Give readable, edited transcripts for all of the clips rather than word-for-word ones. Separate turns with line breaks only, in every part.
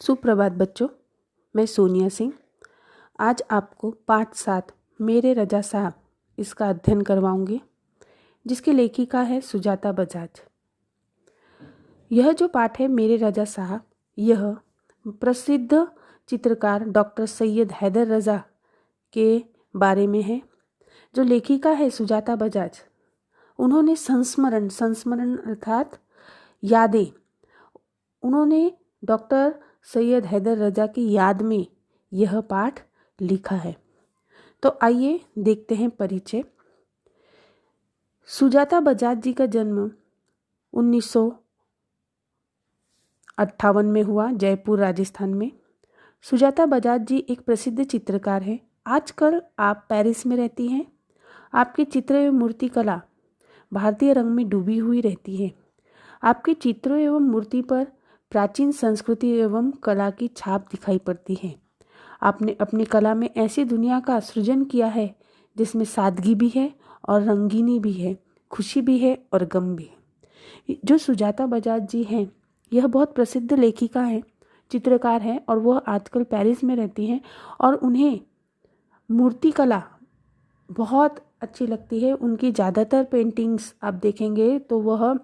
सुप्रभात बच्चों, मैं सोनिया सिंह आज आपको पाठ 7 मेरे रजा साहब इसका अध्ययन करवाऊंगी, जिसकी लेखिका है सुजाता बजाज। यह जो पाठ है मेरे रजा साहब, यह प्रसिद्ध चित्रकार डॉक्टर सैयद हैदर रजा के बारे में है। जो लेखिका है सुजाता बजाज, उन्होंने संस्मरण अर्थात यादें, उन्होंने डॉक्टर सैयद हैदर रजा की याद में यह पाठ लिखा है। तो आइए देखते हैं परिचय। सुजाता बजाज जी का जन्म 1958 में हुआ, जयपुर राजस्थान में। सुजाता बजाज जी एक प्रसिद्ध चित्रकार हैं। आजकल आप पेरिस में रहती हैं। आपके चित्र एवं मूर्ति कला भारतीय रंग में डूबी हुई रहती है। आपके चित्रों एवं मूर्ति पर प्राचीन संस्कृति एवं कला की छाप दिखाई पड़ती है। आपने अपनी कला में ऐसी दुनिया का सृजन किया है जिसमें सादगी भी है और रंगीनी भी है, खुशी भी है और गम भी है। जो सुजाता बजाज जी हैं, यह बहुत प्रसिद्ध लेखिका हैं, चित्रकार हैं और वह आजकल पेरिस में रहती हैं और उन्हें मूर्ति कला बहुत अच्छी लगती है। उनकी ज़्यादातर पेंटिंग्स आप देखेंगे तो वह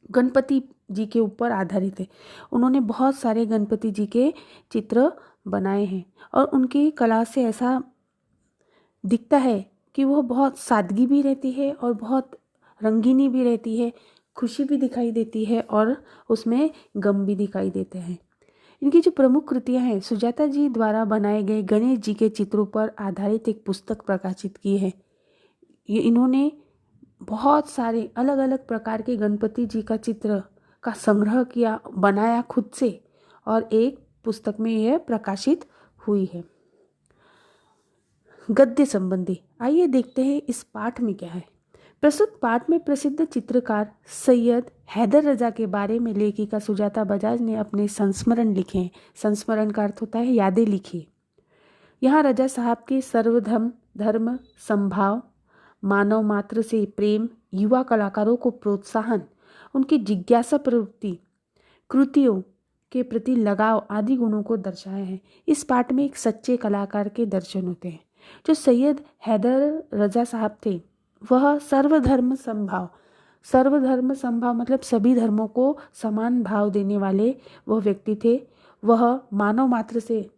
गणपति जी के ऊपर आधारित है। उन्होंने बहुत सारे गणपति जी के चित्र बनाए हैं और उनकी कला से ऐसा दिखता है कि वह बहुत सादगी भी रहती है और बहुत रंगीनी भी रहती है, खुशी भी दिखाई देती है और उसमें गम भी दिखाई देते हैं। इनकी जो प्रमुख कृतियां हैं, सुजाता जी द्वारा बनाए गए गणेश जी के चित्रों पर आधारित एक पुस्तक प्रकाशित की है। ये इन्होंने बहुत सारे अलग अलग प्रकार के गणपति जी का चित्र का संग्रह किया, बनाया खुद से और एक पुस्तक में यह प्रकाशित हुई है। गद्य संबंधी आइए देखते हैं इस पाठ में क्या है। प्रस्तुत पाठ में प्रसिद्ध चित्रकार सैयद हैदर रजा के बारे में लेखिका सुजाता बजाज ने अपने संस्मरण लिखे हैं। संस्मरण का अर्थ होता है यादें लिखी। यहाँ रजा साहब के सर्वधर्म समभाव, मानव मात्र से प्रेम, युवा कलाकारों को प्रोत्साहन, उनकी जिज्ञासा प्रवृत्ति, कृतियों के प्रति लगाव आदि गुणों को दर्शाया है। इस पाठ में एक सच्चे कलाकार के दर्शन होते हैं। जो सैयद हैदर रजा साहब थे, वह सर्वधर्म समभाव मतलब सभी धर्मों को समान भाव देने वाले वह व्यक्ति थे। वह मानव मात्र से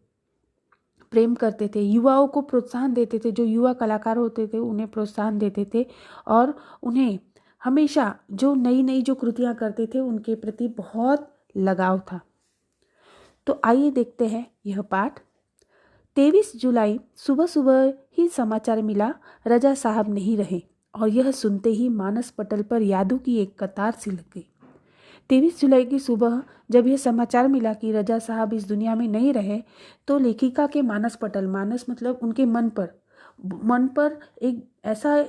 प्रेम करते थे, युवाओं को प्रोत्साहन देते थे, जो युवा कलाकार होते थे उन्हें प्रोत्साहन देते थे और उन्हें हमेशा जो नई जो कृतियां करते थे उनके प्रति बहुत लगाव था। तो आइए देखते हैं यह पाठ। 23 जुलाई सुबह ही समाचार मिला, रजा साहब नहीं रहे और यह सुनते ही मानस पटल पर यादों की एक कतार सी लग गई। 23 जुलाई की सुबह जब यह समाचार मिला कि रजा साहब इस दुनिया में नहीं रहे, तो लेखिका के मानस पटल, मानस मतलब उनके मन पर एक ऐसा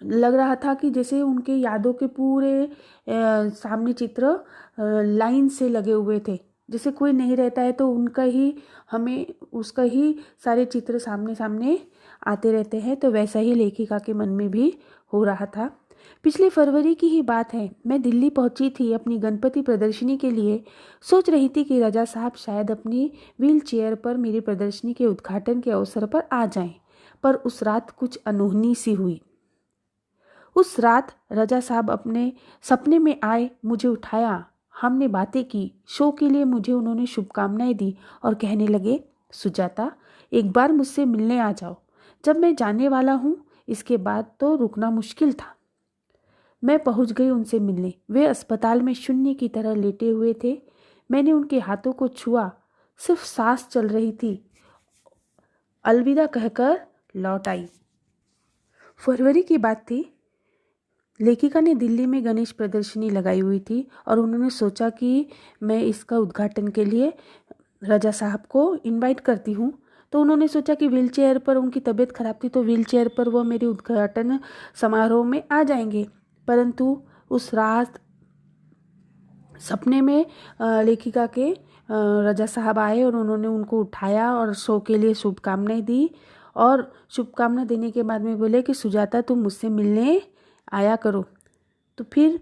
लग रहा था कि जैसे उनके यादों के पूरे सामने चित्र लाइन से लगे हुए थे। जैसे कोई नहीं रहता है तो उसका ही सारे चित्र सामने आते रहते हैं, तो वैसा ही लेखिका के मन में भी हो रहा था। पिछले फरवरी की ही बात है, मैं दिल्ली पहुंची थी अपनी गणपति प्रदर्शनी के लिए। सोच रही थी कि रजा साहब शायद अपनी व्हील चेयर पर मेरी प्रदर्शनी के उद्घाटन के अवसर पर आ जाएं, पर उस रात कुछ अनहोनी सी हुई। उस रात रजा साहब अपने सपने में आए, मुझे उठाया, हमने बातें की। शो के लिए मुझे उन्होंने शुभकामनाएं दी और कहने लगे, सुजाता एक बार मुझसे मिलने आ जाओ। जब मैं जाने वाला हूँ, इसके बाद तो रुकना मुश्किल था। मैं पहुँच गई उनसे मिलने। वे अस्पताल में शून्य की तरह लेटे हुए थे। मैंने उनके हाथों को छुआ, सिर्फ सांस चल रही थी। अलविदा कहकर लौट आई। फरवरी की बात थी। लेखिका ने दिल्ली में गणेश प्रदर्शनी लगाई हुई थी और उन्होंने सोचा कि मैं इसका उद्घाटन के लिए रजा साहब को इनवाइट करती हूँ। तो उन्होंने सोचा कि व्हील चेयर पर, उनकी तबीयत खराब थी तो व्हील चेयर पर वो मेरे उद्घाटन समारोह में आ जाएंगे। परंतु उस रात सपने में लेखिका के रजा साहब आए और उन्होंने उनको उठाया और शो के लिए शुभकामनाएं दी और शुभकामना देने के बाद में बोले कि सुजाता तुम मुझसे मिलने आया करो। तो फिर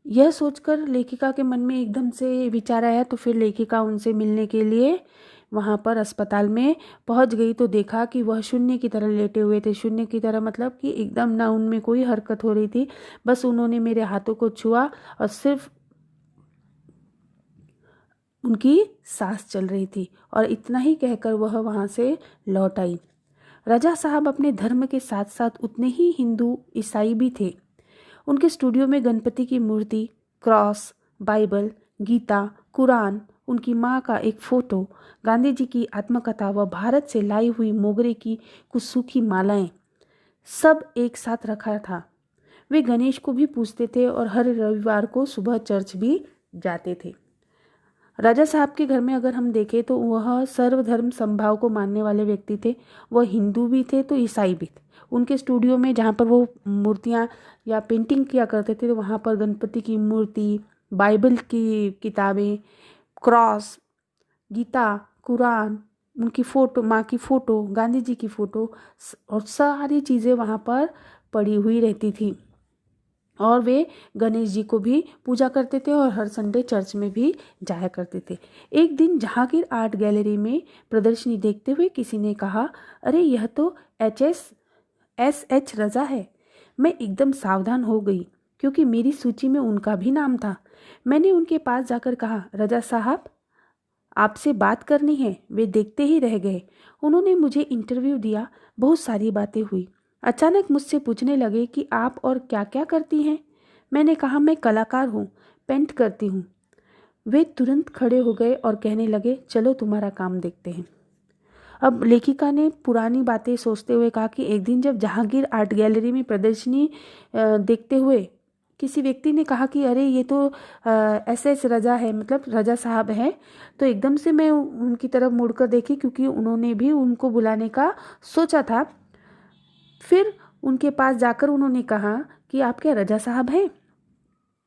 यह सोचकर लेखिका के मन में एकदम से विचार आया, तो फिर लेखिका उनसे मिलने के लिए वहाँ पर अस्पताल में पहुँच गई। तो देखा कि वह शून्य की तरह लेटे हुए थे। शून्य की तरह मतलब कि एकदम ना उनमें कोई हरकत हो रही थी। बस उन्होंने मेरे हाथों को छुआ और सिर्फ उनकी सांस चल रही थी, और इतना ही कहकर वह वहाँ से लौट आई। राजा साहब अपने धर्म के साथ साथ उतने ही हिंदू ईसाई भी थे। उनके स्टूडियो में गणपति की मूर्ति, क्रॉस, बाइबल, गीता, कुरान, उनकी माँ का एक फोटो, गांधी जी की आत्मकथा व भारत से लाई हुई मोगरे की कुछ सूखी मालाएं, सब एक साथ रखा था। वे गणेश को भी पूजते थे और हर रविवार को सुबह चर्च भी जाते थे। राजा साहब के घर में अगर हम देखें तो वह सर्वधर्म समभाव को मानने वाले व्यक्ति थे। वह हिंदू भी थे तो ईसाई भी थे। उनके स्टूडियो में जहाँ पर वो मूर्तियाँ या पेंटिंग किया करते थे, तो वहाँ पर गणपति की मूर्ति, बाइबल की किताबें, क्रॉस, गीता, कुरान, उनकी फ़ोटो, माँ की फ़ोटो, गांधी जी की फ़ोटो और सारी चीज़ें वहाँ पर पड़ी हुई रहती थी। और वे गणेश जी को भी पूजा करते थे और हर संडे चर्च में भी जाया करते थे। एक दिन जहांगीर आर्ट गैलरी में प्रदर्शनी देखते हुए किसी ने कहा, अरे यह तो एस एच रजा है। मैं एकदम सावधान हो गई क्योंकि मेरी सूची में उनका भी नाम था। मैंने उनके पास जाकर कहा, रजा साहब आपसे बात करनी है। वे देखते ही रह गए। उन्होंने मुझे इंटरव्यू दिया, बहुत सारी बातें हुई। अचानक मुझसे पूछने लगे कि आप और क्या क्या करती हैं। मैंने कहा, मैं कलाकार हूँ, पेंट करती हूँ। वे तुरंत खड़े हो गए और कहने लगे, चलो तुम्हारा काम देखते हैं। अब लेखिका ने पुरानी बातें सोचते हुए कहा कि एक दिन जब जहांगीर आर्ट गैलरी में प्रदर्शनी देखते हुए किसी व्यक्ति ने कहा कि अरे ये तो एस रजा है, मतलब रजा साहब हैं। तो एकदम से मैं उनकी तरफ मुड़कर देखी क्योंकि उन्होंने भी उनको बुलाने का सोचा था। फिर उनके पास जाकर उन्होंने कहा कि आप क्या रजा साहब हैं?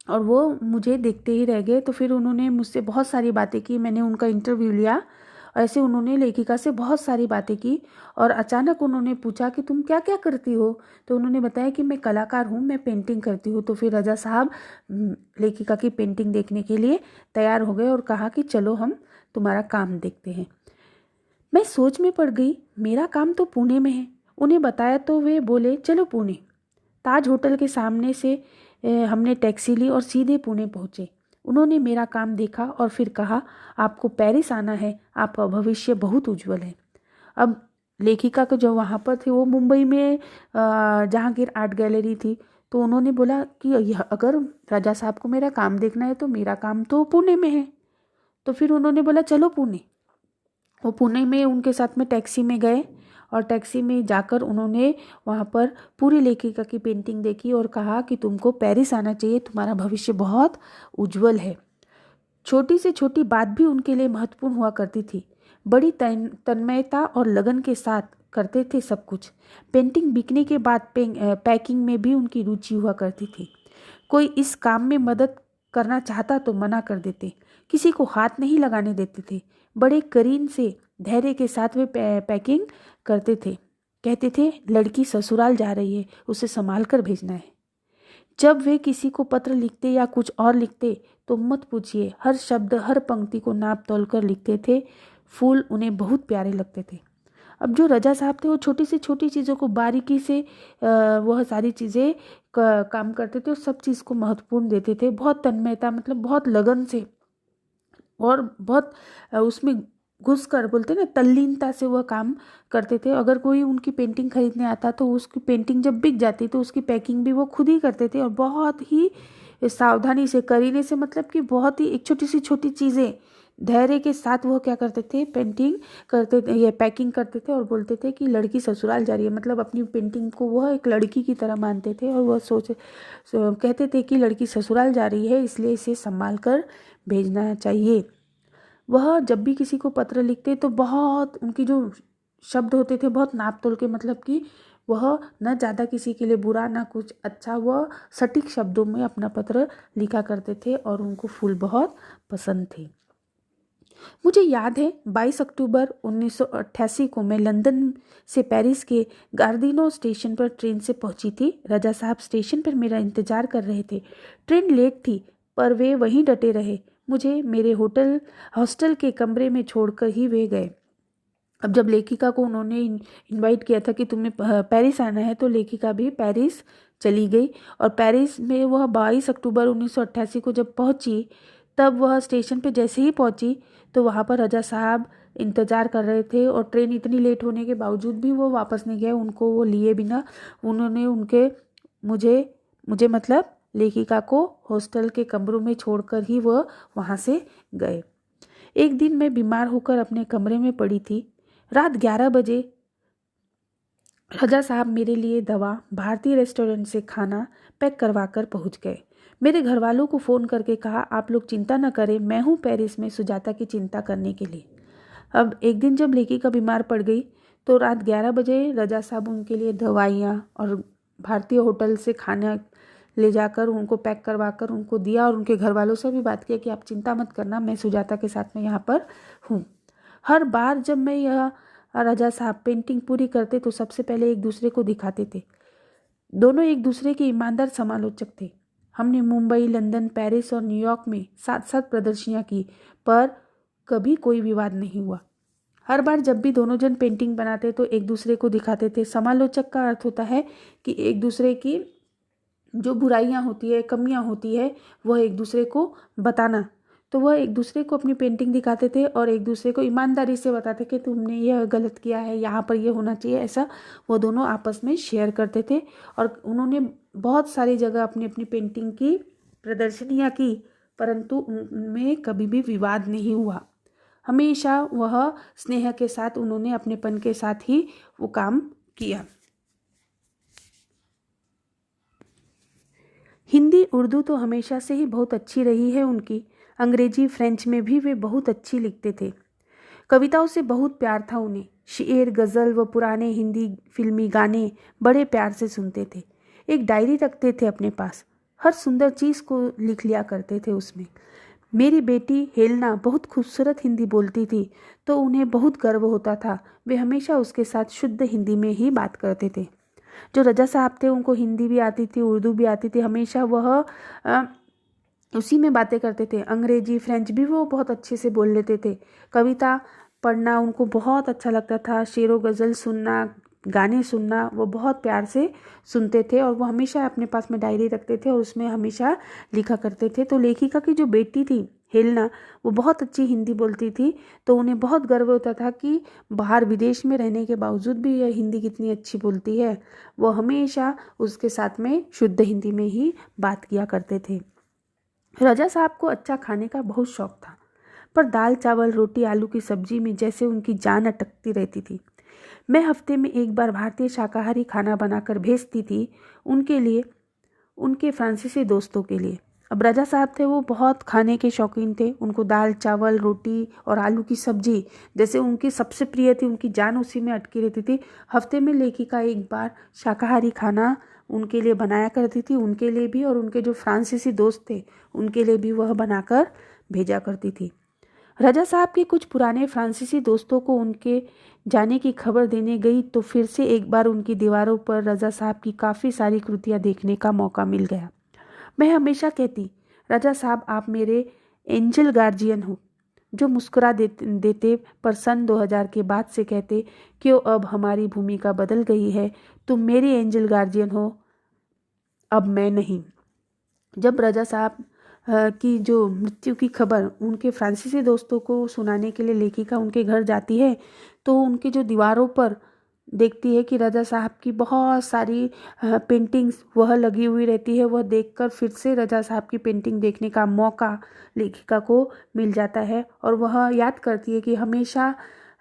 और वो मुझे देखते ही रह गए। तो फिर उन्होंने मुझसे बहुत सारी बातें की, मैंने उनका इंटरव्यू लिया। ऐसे उन्होंने लेखिका से बहुत सारी बातें की और अचानक उन्होंने पूछा कि तुम क्या क्या करती हो? तो उन्होंने बताया कि मैं कलाकार हूँ, मैं पेंटिंग करती हूँ। तो फिर रजा साहब लेखिका की पेंटिंग देखने के लिए तैयार हो गए और कहा कि चलो हम तुम्हारा काम देखते हैं। मैं सोच में पड़ गई, मेरा काम तो पुणे में है। उन्हें बताया तो वे बोले, चलो पुणे। ताज होटल के सामने से हमने टैक्सी ली और सीधे पुणे पहुँचे। उन्होंने मेरा काम देखा और फिर कहा, आपको पेरिस आना है, आपका भविष्य बहुत उज्जवल है। अब लेखिका को जो वहाँ पर थे वो मुंबई में जहांगीर आर्ट गैलरी थी। तो उन्होंने बोला कि यह अगर राजा साहब को मेरा काम देखना है तो मेरा काम तो पुणे में है। तो फिर उन्होंने बोला चलो पुणे। वो पुणे में उनके साथ में टैक्सी में गए और टैक्सी में जाकर उन्होंने वहाँ पर पूरी लेखिका की पेंटिंग देखी और कहा कि तुमको पेरिस आना चाहिए, तुम्हारा भविष्य बहुत उज्जवल है। छोटी से छोटी बात भी उनके लिए महत्वपूर्ण हुआ करती थी। बड़ी तन्मयता और लगन के साथ करते थे सब कुछ। पेंटिंग बिकने के बाद पैकिंग में भी उनकी रुचि हुआ करती थी। कोई इस काम में मदद करना चाहता तो मना कर देते, किसी को हाथ नहीं लगाने देते थे। बड़े करीन से धैर्य के साथ वे पैकिंग करते थे। कहते थे, लड़की ससुराल जा रही है, उसे संभाल कर भेजना है। जब वे किसी को पत्र लिखते या कुछ और लिखते तो मत पूछिए, हर शब्द हर पंक्ति को नाप तोल कर लिखते थे। फूल उन्हें बहुत प्यारे लगते थे। अब जो रजा साहब थे वो छोटी से छोटी चीज़ों को बारीकी से वह सारी चीज़ें काम करते थे और सब चीज़ को महत्वपूर्ण देते थे, बहुत तन्मयता, मतलब बहुत लगन से और बहुत उसमें घुस कर, बोलते ना, तल्लीनता से वह काम करते थे। अगर कोई उनकी पेंटिंग खरीदने आता तो उसकी पेंटिंग जब बिक जाती तो उसकी पैकिंग भी वो खुद ही करते थे और बहुत ही सावधानी से, करीने से, मतलब कि बहुत ही एक छोटी सी छोटी चीज़ें धैर्य के साथ वो क्या करते थे, पेंटिंग करते थे, ये पैकिंग करते थे और बोलते थे कि लड़की ससुराल जा रही है। मतलब अपनी पेंटिंग को वह एक लड़की की तरह मानते थे और वह कहते थे कि लड़की ससुराल जा रही है, इसलिए इसे संभाल कर भेजना चाहिए। वह जब भी किसी को पत्र लिखते तो बहुत उनकी जो शब्द होते थे बहुत नाप तोल के, मतलब कि वह न ज़्यादा किसी के लिए बुरा ना कुछ अच्छा, वह सटीक शब्दों में अपना पत्र लिखा करते थे और उनको फूल बहुत पसंद थे। मुझे याद है 22 अक्टूबर 1988 को मैं लंदन से पेरिस के गार्दिनो स्टेशन पर ट्रेन से पहुंची थी। रजा साहब स्टेशन पर मेरा इंतजार कर रहे थे। ट्रेन लेट थी पर वे वहीं डटे रहे। मुझे मेरे हॉस्टल के कमरे में छोड़कर ही वे गए। अब जब लेखिका को उन्होंने इनवाइट किया था कि तुम्हें पेरिस आना है, तो लेखिका भी पेरिस चली गई। और पेरिस में वह 22 अक्टूबर 1988 को जब पहुंची, तब वह स्टेशन पे जैसे ही पहुंची तो वहाँ पर रजा साहब इंतज़ार कर रहे थे। और ट्रेन इतनी लेट होने के बावजूद भी वो वापस नहीं गए, उनको वो लिए बिना उन्होंने मुझे मतलब लेखिका को हॉस्टल के कमरों में छोड़कर ही वह वहाँ से गए। एक दिन मैं बीमार होकर अपने कमरे में पड़ी थी। रात 11 बजे रजा साहब मेरे लिए दवा, भारतीय रेस्टोरेंट से खाना पैक करवा कर पहुँच गए। मेरे घर वालों को फ़ोन करके कहा, आप लोग चिंता न करें, मैं हूँ पेरिस में सुजाता की चिंता करने के लिए। अब एक दिन जब लेखिका बीमार पड़ गई तो रात 11 बजे रजा साहब उनके लिए दवाइयाँ और भारतीय होटल से खाना ले जाकर उनको पैक करवा कर उनको दिया। और उनके घर वालों से भी बात किया कि आप चिंता मत करना, मैं सुजाता के साथ में यहाँ पर हूँ। हर बार जब मैं यह रजा साहब पेंटिंग पूरी करते तो सबसे पहले एक दूसरे को दिखाते थे। दोनों एक दूसरे के ईमानदार समालोचक थे। हमने मुंबई, लंदन, पेरिस और न्यूयॉर्क में साथ साथ प्रदर्शनियाँ की, पर कभी कोई विवाद नहीं हुआ। हर बार जब भी दोनों जन पेंटिंग बनाते तो एक दूसरे को दिखाते थे। समालोचक का अर्थ होता है कि एक दूसरे की जो बुराइयाँ होती है, कमियाँ होती है, वह एक दूसरे को बताना। तो वह एक दूसरे को अपनी पेंटिंग दिखाते थे और एक दूसरे को ईमानदारी से बताते कि तुमने यह गलत किया है, यहाँ पर यह होना चाहिए, ऐसा वो दोनों आपस में शेयर करते थे। और उन्होंने बहुत सारी जगह अपनी अपनी पेंटिंग की प्रदर्शनियाँ की, परंतु उनमें कभी भी विवाद नहीं हुआ। हमेशा वह स्नेह के साथ, उन्होंने अपनेपन के साथ ही वो काम किया। हिंदी उर्दू तो हमेशा से ही बहुत अच्छी रही है उनकी। अंग्रेजी फ्रेंच में भी वे बहुत अच्छी लिखते थे। कविताओं से बहुत प्यार था उन्हें। शेर, गज़ल व पुराने हिंदी फिल्मी गाने बड़े प्यार से सुनते थे। एक डायरी रखते थे अपने पास, हर सुंदर चीज़ को लिख लिया करते थे उसमें। मेरी बेटी हेलना बहुत खूबसूरत हिंदी बोलती थी तो उन्हें बहुत गर्व होता था। वे हमेशा उसके साथ शुद्ध हिंदी में ही बात करते थे। जो रजा साहब थे उनको हिंदी भी आती थी, उर्दू भी आती थी। हमेशा वह उसी में बातें करते थे। अंग्रेजी, फ्रेंच भी वो बहुत अच्छे से बोल लेते थे। कविता पढ़ना उनको बहुत अच्छा लगता था। शेर व गज़ल सुनना, गाने सुनना वो बहुत प्यार से सुनते थे। और वो हमेशा अपने पास में डायरी रखते थे और उसमें हमेशा लिखा करते थे। तो लेखिका की जो बेटी थी हेलना, वो बहुत अच्छी हिंदी बोलती थी। तो उन्हें बहुत गर्व होता था कि बाहर विदेश में रहने के बावजूद भी यह हिंदी कितनी अच्छी बोलती है। वो हमेशा उसके साथ में शुद्ध हिंदी में ही बात किया करते थे। रजा साहब को अच्छा खाने का बहुत शौक था, पर दाल, चावल, रोटी, आलू की सब्जी में जैसे उनकी जान अटकती रहती थी। मैं हफ्ते में एक बार भारतीय शाकाहारी खाना बनाकर भेजती थी उनके लिए, उनके फ्रांसीसी दोस्तों के लिए। अब रजा साहब थे वो बहुत खाने के शौकीन थे। उनको दाल, चावल, रोटी और आलू की सब्जी जैसे उनकी सबसे प्रिय थी, उनकी जान उसी में अटकी रहती थी। हफ्ते में लेखिका एक बार शाकाहारी खाना उनके लिए बनाया करती थी, उनके लिए भी और उनके जो फ्रांसीसी दोस्त थे उनके लिए भी वह बनाकर भेजा करती थी। रजा साहब के कुछ पुराने फ्रांसीसी दोस्तों को उनके जाने की खबर देने गई तो फिर से एक बार उनकी दीवारों पर रजा साहब की काफ़ी सारी कृतियाँ देखने का मौका मिल गया। मैं हमेशा कहती, राजा साहब आप मेरे एंजल गार्जियन हो, जो मुस्कुरा देते पर सन 2000 के बाद से कहते, क्यों अब हमारी भूमिका बदल गई है, तुम मेरी एंजल गार्जियन हो, अब मैं नहीं। जब रजा साहब की जो मृत्यु की खबर उनके फ्रांसीसी दोस्तों को सुनाने के लिए लेखिका उनके घर जाती है तो उनकी जो दीवारों पर देखती है कि रजा साहब की बहुत सारी पेंटिंग्स वह लगी हुई रहती है। वह देखकर फिर से रजा साहब की पेंटिंग देखने का मौका लेखिका को मिल जाता है और वह याद करती है कि हमेशा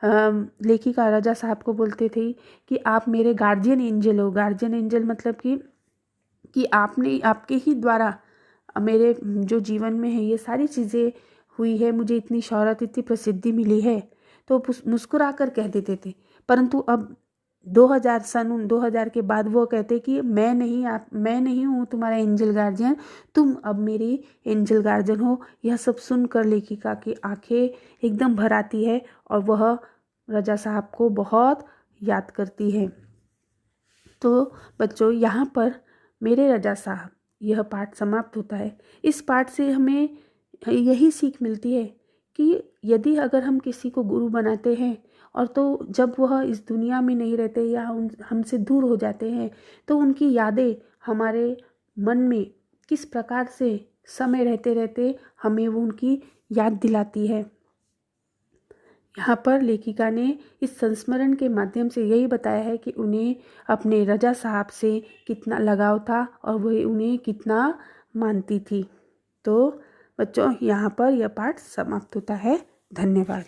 लेखिका रजा साहब को बोलते थे कि आप मेरे गार्जियन एंजल हो। गार्जियन एंजल मतलब कि आपने, आपके ही द्वारा मेरे जो जीवन में है ये सारी चीज़ें हुई है, मुझे इतनी शोहरत, इतनी प्रसिद्धि मिली है। तो मुस्कुरा कर कह देते थे। परंतु अब सन 2000 के बाद वो कहते कि मैं नहीं हूँ तुम्हारा एंजल गार्जियन, तुम अब मेरी एंजल गार्जियन हो। यह सब सुनकर लेखिका की आंखें एकदम भर आती है और वह रजा साहब को बहुत याद करती है। तो बच्चों, यहाँ पर मेरे रजा साहब यह पाठ समाप्त होता है। इस पाठ से हमें यही सीख मिलती है कि यदि अगर हम किसी को गुरु बनाते हैं और तो जब वह इस दुनिया में नहीं रहते या हमसे दूर हो जाते हैं तो उनकी यादें हमारे मन में किस प्रकार से समय रहते रहते हमें वो उनकी याद दिलाती है। यहाँ पर लेखिका ने इस संस्मरण के माध्यम से यही बताया है कि उन्हें अपने रजा साहब से कितना लगाव था और वह उन्हें कितना मानती थी। तो बच्चों, यहाँ पर यह पाठ समाप्त होता है। धन्यवाद।